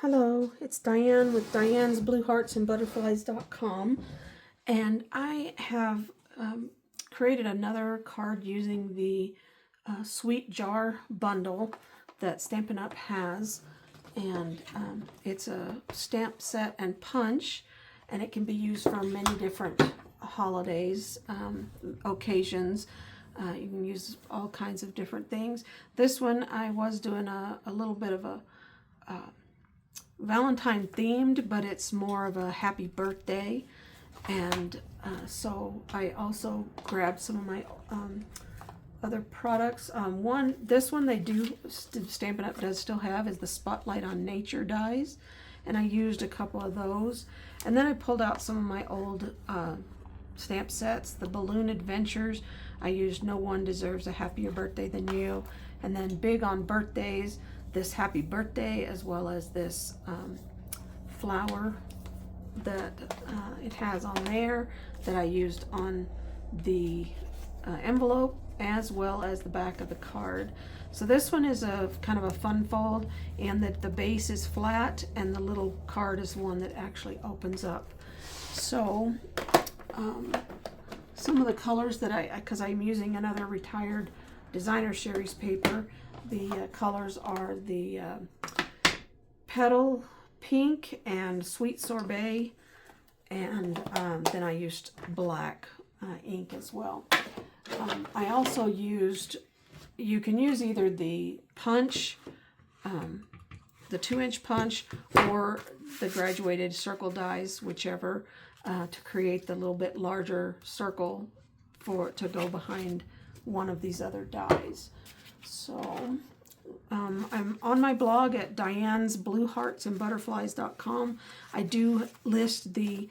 Hello, it's Diane with Diane's Blue Hearts and Butterflies.com, and I have created another card using the Sweet Jar bundle that Stampin' Up! Has, and it's a stamp set and punch, and it can be used for many different holidays, occasions. You can use all kinds of different things. This one I was doing a little bit of a Valentine themed, but it's more of a happy birthday. And so I also grabbed some of my other products. This one they do, Stampin' Up! Does still have, is the Spotlight on Nature dies. And I used a couple of those. And then I pulled out some of my old stamp sets, the Balloon Adventures. I used No One Deserves a Happier Birthday Than You. And then big on birthdays, this Happy Birthday, as well as this flower that it has on there that I used on the envelope, as well as the back of the card. So this one is a kind of a fun fold, and that the base is flat and the little card is one that actually opens up. So some of the colors that because I'm using another retired designer series paper, the colors are the Petal Pink and Sweet Sorbet, and then I used black ink as well. I also used, you can use either the punch, the 2-inch punch, or the graduated circle dies, whichever, to create the little bit larger circle to go behind one of these other dies. So I'm on my blog at Diane's Blue Hearts and Butterflies.com. I do list the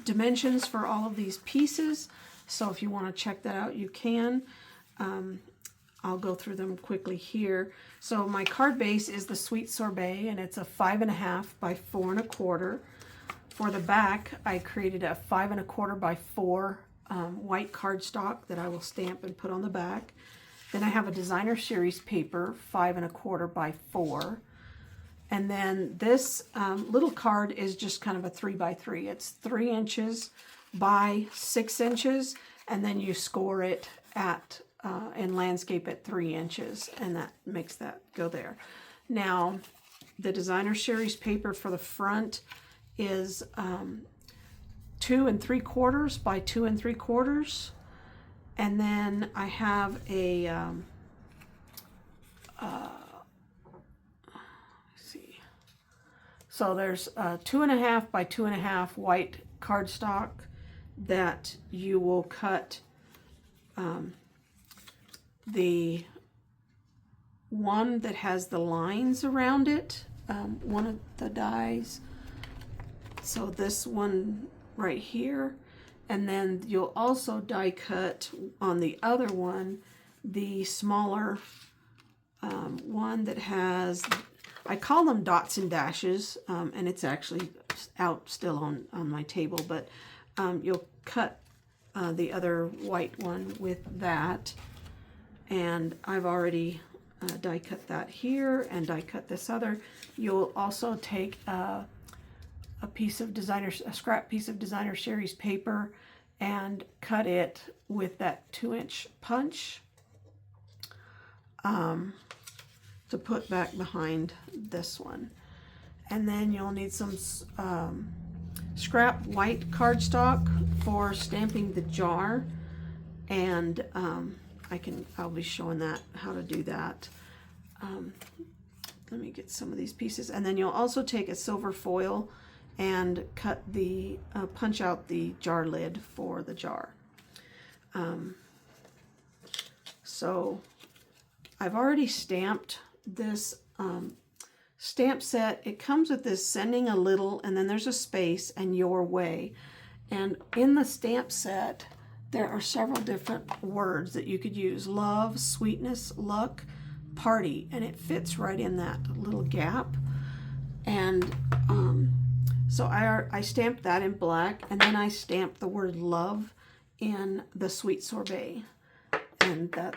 dimensions for all of these pieces, so if you want to check that out, you can. I'll go through them quickly here. So my card base is the Sweet Sorbet, and it's a 5.5 by 4 1/4. For the back, I created a 5 1/4 by 4 white cardstock that I will stamp and put on the back. Then I have a designer series paper, 5 1/4 by 4. And then this little card is just kind of a 3 by 3. It's 3 inches by 6 inches, and then you score it at in landscape at 3 inches, and that makes that go there. Now, the designer series paper for the front is 2 3/4 by 2 3/4. And then I have a, let's see, so there's 2.5 by 2.5 white cardstock that you will cut the one that has the lines around it, one of the dies. So this one right here. And then you'll also die cut on the other one, the smaller one that has, I call them dots and dashes, and it's actually out still on my table, but you'll cut the other white one with that. And I've already die cut that here and die cut this other. You'll also take a scrap piece of designer series paper and cut it with that 2-inch punch to put back behind this one. And then you'll need some scrap white cardstock for stamping the jar, and I'll be showing that how to do that. Let me get some of these pieces. And then you'll also take a silver foil and cut the punch out the jar lid for the jar. So I've already stamped this stamp set. It comes with this sending a little, and then there's a space and your way. And in the stamp set, there are several different words that you could use: love, sweetness, luck, party, and it fits right in that little gap. And so I stamped that in black, and then I stamped the word love in the Sweet Sorbet. And that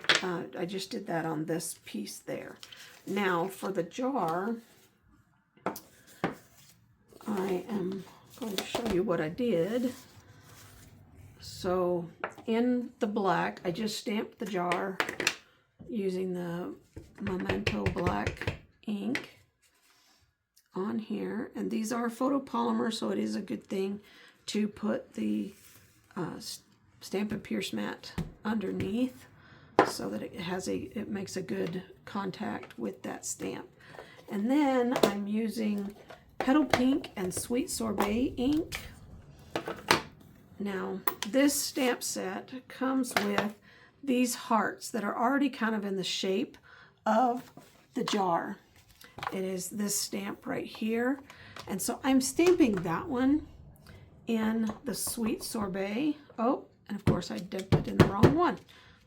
I just did that on this piece there. Now for the jar, I am going to show you what I did. So in the black, I just stamped the jar using the Memento black ink on here. And these are photopolymer, so it is a good thing to put the Stampin' Pierce mat underneath so that it makes a good contact with that stamp. And then I'm using Petal Pink and Sweet Sorbet ink. Now, this stamp set comes with these hearts that are already kind of in the shape of the jar. It is this stamp right here. And so I'm stamping that one in the Sweet Sorbet. Oh, and of course I dipped it in the wrong one.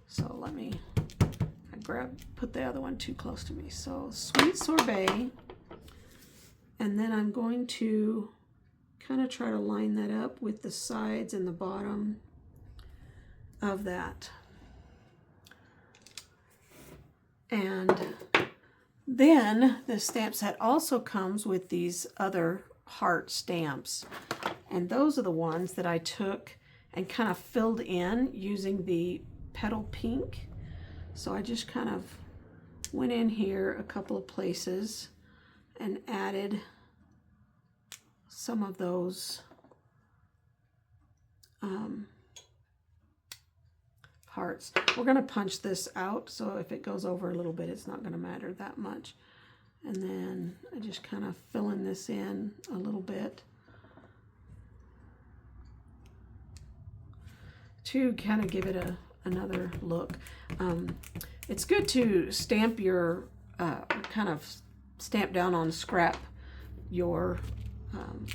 So put the other one too close to me. So Sweet Sorbet. And then I'm going to kind of try to line that up with the sides and the bottom of that. And then the stamp set also comes with these other heart stamps. And those are the ones that I took and kind of filled in using the Petal Pink. So I just kind of went in here a couple of places and added some of those hearts. We're going to punch this out, so if it goes over a little bit, it's not going to matter that much. And then I just kind of fill in this in a little bit to kind of give it another look. It's good to stamp your, kind of stamp down on scrap your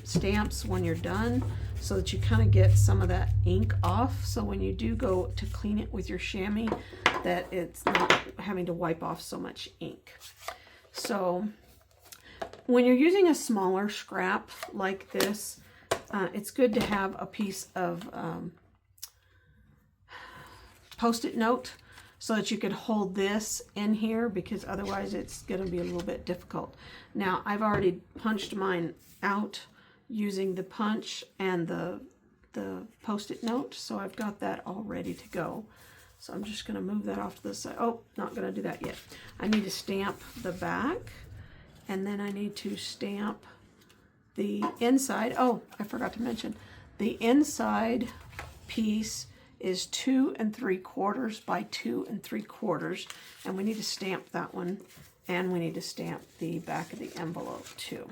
stamps when you're done, so that you kind of get some of that ink off, so when you do go to clean it with your chamois, that it's not having to wipe off so much ink. So when you're using a smaller scrap like this, it's good to have a piece of Post-it note so that you could hold this in here, because otherwise it's going to be a little bit difficult. Now I've already punched mine out using the punch and the Post-it note, so I've got that all ready to go. So I'm just going to move that off to the side. Oh, not going to do that yet. I need to stamp the back, and then I need to stamp the inside. Oh, I forgot to mention, the inside piece is 2 3/4 by 2 3/4, and we need to stamp that one, and we need to stamp the back of the envelope too.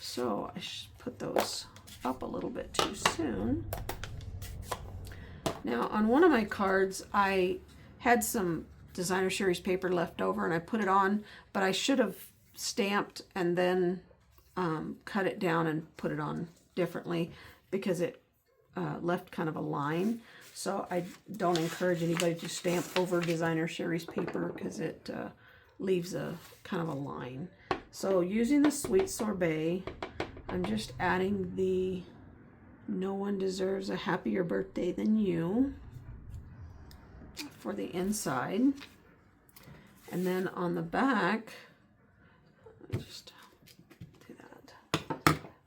So I should put those up a little bit too soon. Now on one of my cards I had some designer series paper left over and I put it on, but I should have stamped and then cut it down and put it on differently, because it left kind of a line. So I don't encourage anybody to stamp over designer series paper, because it leaves a kind of a line. So using the Sweet Sorbet, I'm just adding the No One Deserves a Happier Birthday Than You for the inside. And then on the back, let me just do that.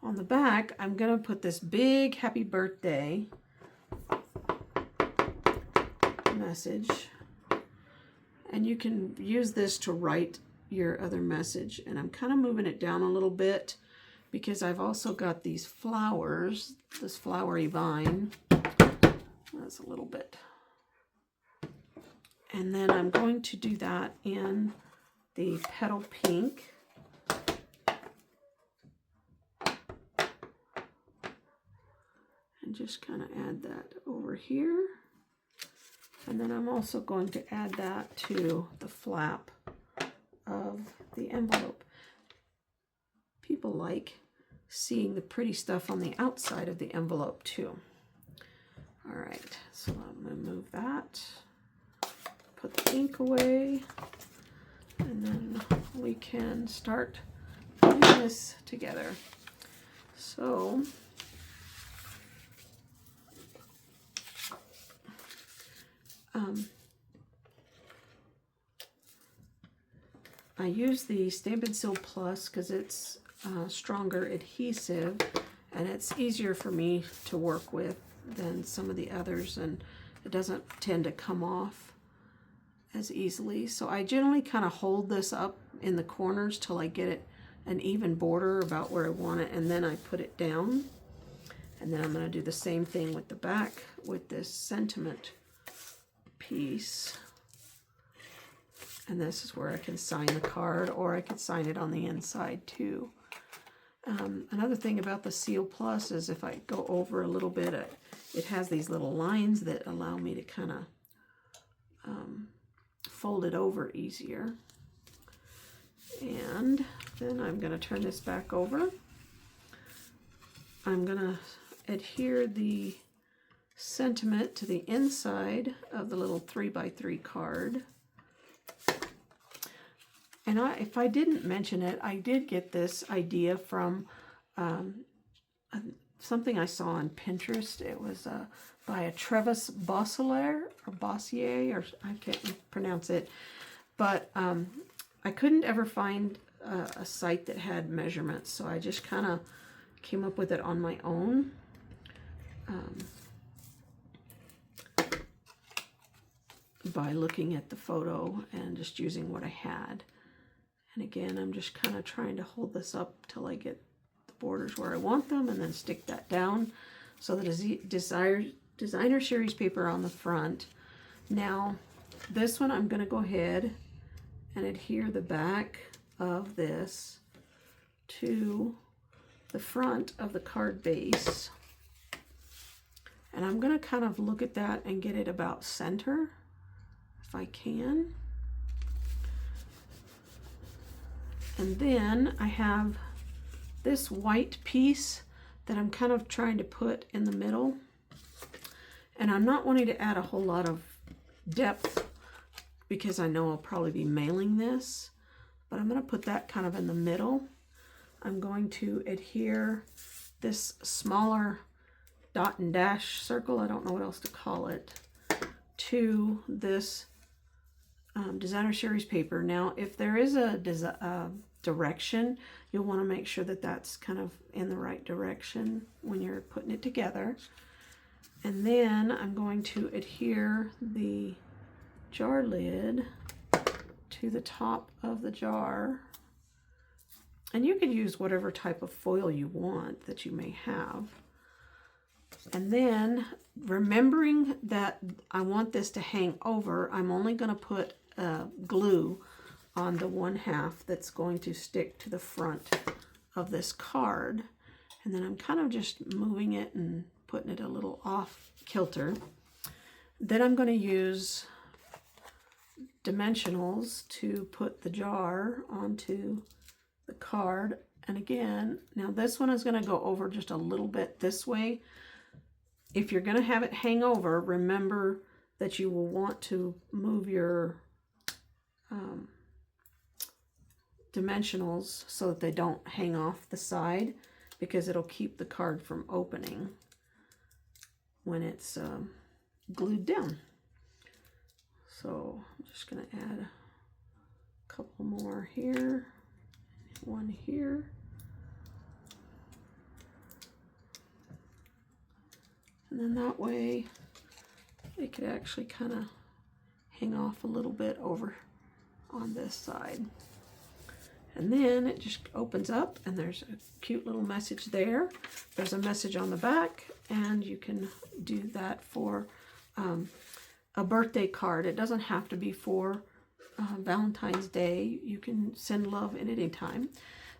On the back, I'm going to put this big happy birthday message, and you can use this to write your other message. And I'm kind of moving it down a little bit because I've also got these flowers, this flowery vine. That's a little bit. And then I'm going to do that in the Petal Pink. And just kind of add that over here. And then I'm also going to add that to the flap of the envelope. People like seeing the pretty stuff on the outside of the envelope too. All right, so I'm going to move that, put the ink away, and then we can start putting this together. So I use the Stampin' Seal Plus because it's stronger adhesive, and it's easier for me to work with than some of the others, and it doesn't tend to come off as easily. So I generally kind of hold this up in the corners till I get it an even border about where I want it, and then I put it down. And then I'm going to do the same thing with the back with this sentiment piece. And this is where I can sign the card, or I could sign it on the inside too. Another thing about the Seal Plus is if I go over a little bit, it has these little lines that allow me to kind of fold it over easier. And then I'm going to turn this back over. I'm going to adhere the sentiment to the inside of the little 3x3 card. And if I didn't mention it, I did get this idea from something I saw on Pinterest. It was by a Travis Bossier, or I can't pronounce it. But I couldn't ever find a site that had measurements, so I just kind of came up with it on my own. By looking at the photo and just using what I had. And again, I'm just kind of trying to hold this up till I get the borders where I want them, and then stick that down. So the designer series paper on the front. Now, this one I'm going to go ahead and adhere the back of this to the front of the card base. And I'm going to kind of look at that and get it about center, if I can. And then I have this white piece that I'm kind of trying to put in the middle. And I'm not wanting to add a whole lot of depth because I know I'll probably be mailing this, but I'm going to put that kind of in the middle. I'm going to adhere this smaller dot and dash circle, I don't know what else to call it, to this designer series paper. Now, if there is a direction, you'll want to make sure that that's kind of in the right direction when you're putting it together. And then I'm going to adhere the jar lid to the top of the jar. And you could use whatever type of foil you want that you may have. And then, remembering that I want this to hang over, I'm only going to put glue on the one half that's going to stick to the front of this card. And then I'm kind of just moving it and putting it a little off kilter. Then I'm going to use dimensionals to put the jar onto the card. And again, now this one is going to go over just a little bit this way. If you're going to have it hang over, remember that you will want to move your dimensionals so that they don't hang off the side, because it'll keep the card from opening when it's glued down. So I'm just going to add a couple more here, one here. And then that way it could actually kind of hang off a little bit over on this side. And then it just opens up and there's a cute little message there. There's a message on the back, and you can do that for a birthday card. It doesn't have to be for Valentine's Day. You can send love at any time.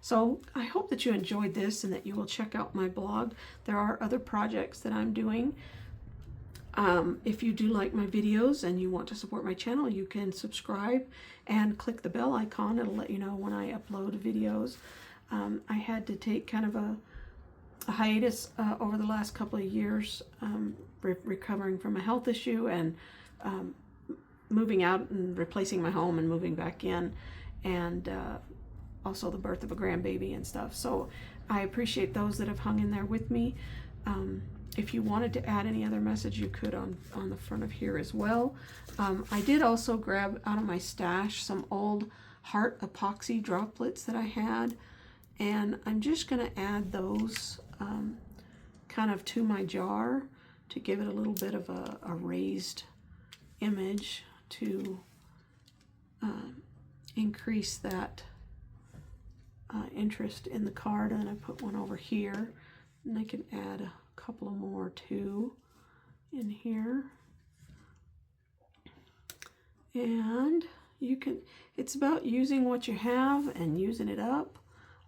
So I hope that you enjoyed this and that you will check out my blog. There are other projects that I'm doing. If you do like my videos and you want to support my channel, you can subscribe and click the bell icon. It'll let you know when I upload videos. I had to take kind of a hiatus over the last couple of years, recovering from a health issue and moving out and replacing my home and moving back in, and also the birth of a grandbaby and stuff. So I appreciate those that have hung in there with me. If you wanted to add any other message, you could on the front of here as well. I did also grab out of my stash some old heart epoxy droplets that I had, And I'm just going to add those kind of to my jar to give it a little bit of a raised image to increase that interest in the card. And I put one over here, and I can add a couple of more too in here. And you can, it's about using what you have and using it up.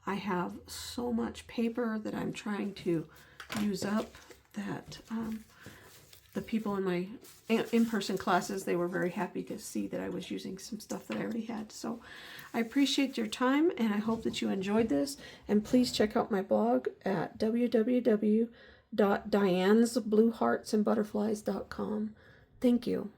I have so much paper that I'm trying to use up that the people in my in-person classes, they were very happy to see that I was using some stuff that I already had. So I appreciate your time, and I hope that you enjoyed this. And please check out my blog at www.dianesblueheartsandbutterflies.com. Thank you.